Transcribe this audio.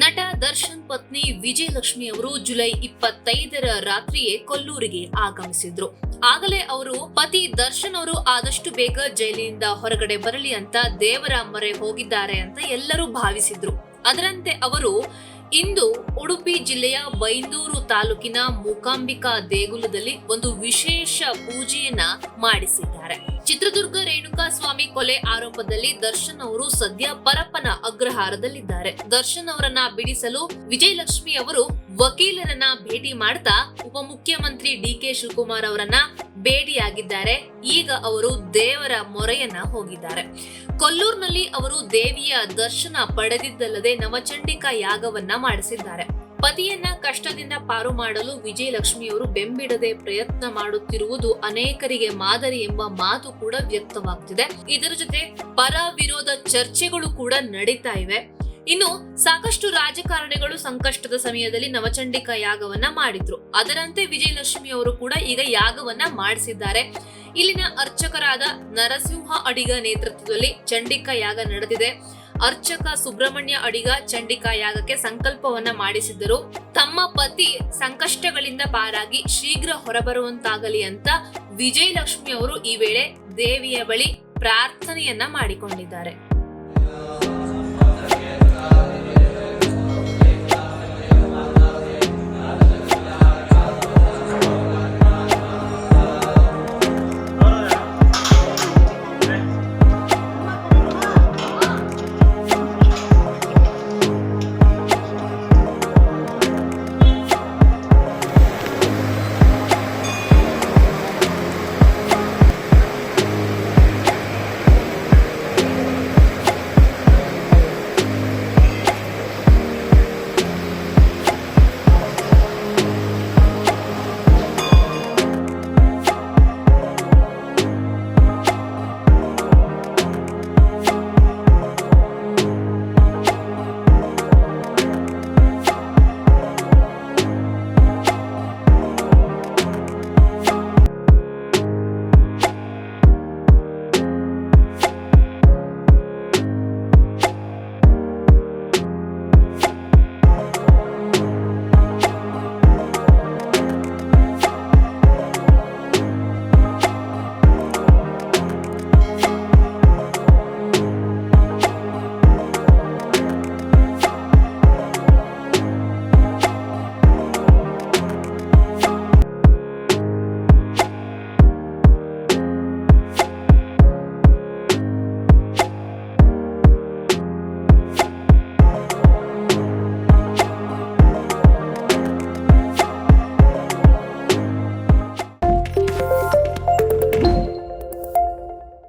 ನಟ ದರ್ಶನ್ ಪತ್ನಿ ವಿಜಯಲಕ್ಷ್ಮಿ ಅವರು ಜುಲೈ 25ರ ರಾತ್ರಿಯೇ ಕೊಲ್ಲೂರಿಗೆ ಆಗಮಿಸಿದ್ರು. ಆಗಲೇ ಅವರು ಪತಿ ದರ್ಶನ್ ಅವರು ಆದಷ್ಟು ಬೇಗ ಜೈಲಿನಿಂದ ಹೊರಗಡೆ ಬರಲಿ ಅಂತ ದೇವರ ಮೊರೆ ಹೋಗಿದ್ದಾರೆ ಅಂತ ಎಲ್ಲರೂ ಭಾವಿಸಿದ್ರು. ಅದರಂತೆ ಅವರು ಇಂದು ಉಡುಪಿ ಜಿಲ್ಲೆಯ ಬೈಂದೂರು ತಾಲೂಕಿನ ಮೂಕಾಂಬಿಕಾ ದೇಗುಲದಲ್ಲಿ ಒಂದು ವಿಶೇಷ ಪೂಜೆಯನ್ನ ಮಾಡಿಸಿದ್ದಾರೆ. ಚಿತ್ರದುರ್ಗ ರೇಣುಕಾ ಸ್ವಾಮಿ ಕೊಲೆ ಆರೋಪದಲ್ಲಿ ದರ್ಶನ್ ಅವರು ಸದ್ಯ ಪರಪ್ಪನ ಅಗ್ರಹಾರದಲ್ಲಿದ್ದಾರೆ. ದರ್ಶನ್ ಅವರನ್ನ ಬಿಡಿಸಲು ವಿಜಯಲಕ್ಷ್ಮಿ ಅವರು ವಕೀಲರನ್ನ ಭೇಟಿ ಮಾಡ್ತಾ ಉಪಮುಖ್ಯಮಂತ್ರಿ ಡಿ.ಕೆ. ಶಿವಕುಮಾರ್ ಅವರನ್ನ ಭೇಟಿಯಾಗಿದ್ದಾರೆ. ಈಗ ಅವರು ದೇವರ ಮೊರೆಯನ್ನ ಹೋಗಿದ್ದಾರೆ. ಕೊಲ್ಲೂರಿನಲ್ಲಿ ಅವರು ದೇವಿಯ ದರ್ಶನ ಪಡೆದಿದ್ದಲ್ಲದೆ ನವಚಂಡಿಕಾ ಯಾಗವನ್ನ ಮಾಡಿಸಿದ್ದಾರೆ. ಪತಿಯನ್ನ ಕಷ್ಟದಿಂದ ಪಾರು ಮಾಡಲು ವಿಜಯಲಕ್ಷ್ಮಿಯವರು ಬೆಂಬಿಡದೆ ಪ್ರಯತ್ನ ಮಾಡುತ್ತಿರುವುದು ಅನೇಕರಿಗೆ ಮಾದರಿ ಎಂಬ ಮಾತು ಕೂಡ ವ್ಯಕ್ತವಾಗ್ತಿದೆ. ಇದರ ಜೊತೆ ಪರ ವಿರೋಧ ಚರ್ಚೆಗಳು ಕೂಡ ನಡೀತಾ ಇವೆ. ಇನ್ನು ಸಾಕಷ್ಟು ರಾಜಕಾರಣಿಗಳು ಸಂಕಷ್ಟದ ಸಮಯದಲ್ಲಿ ನವಚಂಡಿಕಾ ಯಾಗವನ್ನ ಮಾಡಿದ್ರು. ಅದರಂತೆ ವಿಜಯಲಕ್ಷ್ಮಿ ಅವರು ಕೂಡ ಈಗ ಯಾಗವನ್ನ ಮಾಡಿಸಿದ್ದಾರೆ. ಇಲ್ಲಿನ ಅರ್ಚಕರಾದ ನರಸಿಂಹ ಅಡಿಗ ನೇತೃತ್ವದಲ್ಲಿ ಚಂಡಿಕಾ ಯಾಗ ನಡೆದಿದೆ. ಅರ್ಚಕ ಸುಬ್ರಹ್ಮಣ್ಯ ಅಡಿಗ ಚಂಡಿಕಾ ಯಾಗಕ್ಕೆ ಸಂಕಲ್ಪವನ್ನ ಮಾಡಿಸಿದ್ದರು. ತಮ್ಮ ಪತಿ ಸಂಕಷ್ಟಗಳಿಂದ ಪಾರಾಗಿ ಶೀಘ್ರ ಹೊರಬರುವಂತಾಗಲಿ ಅಂತ ವಿಜಯಲಕ್ಷ್ಮಿ ಅವರು ಈ ವೇಳೆ ದೇವಿಯ ಬಳಿ ಪ್ರಾರ್ಥನೆಯನ್ನ ಮಾಡಿಕೊಂಡಿದ್ದಾರೆ.